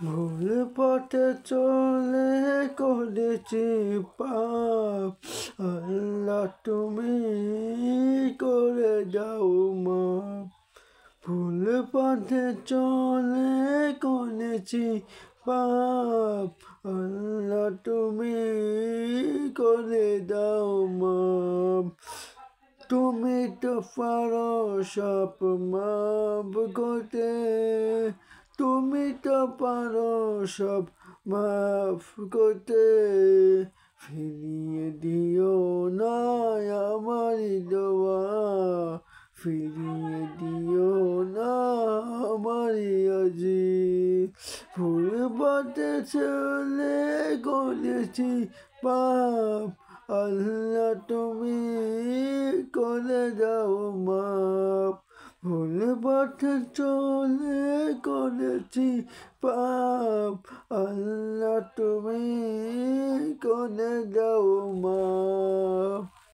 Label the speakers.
Speaker 1: ভুল পথে চলে করেছি পাপ, আল্লাহ তুমি করে দাও মাপ। ভুল পথে চলে করেছি পাপ, আল্লাহ তুমি করে দাও মাপ। তুমি তো পারো সব মাপ করতে, তুমি তো পারো সব মাফ করতে। ফিরিয়ে দিও না আমারি দোয়া, ফিরিয়ে দিও না আমারি আজি। ভুল পথে চলে করেছি পাপ, আল্লাহ তুমি করে দাও মাপ। ভুল পথে চলে করেছি পাপ, আল্লাহ তুমি করে দাও মাপ।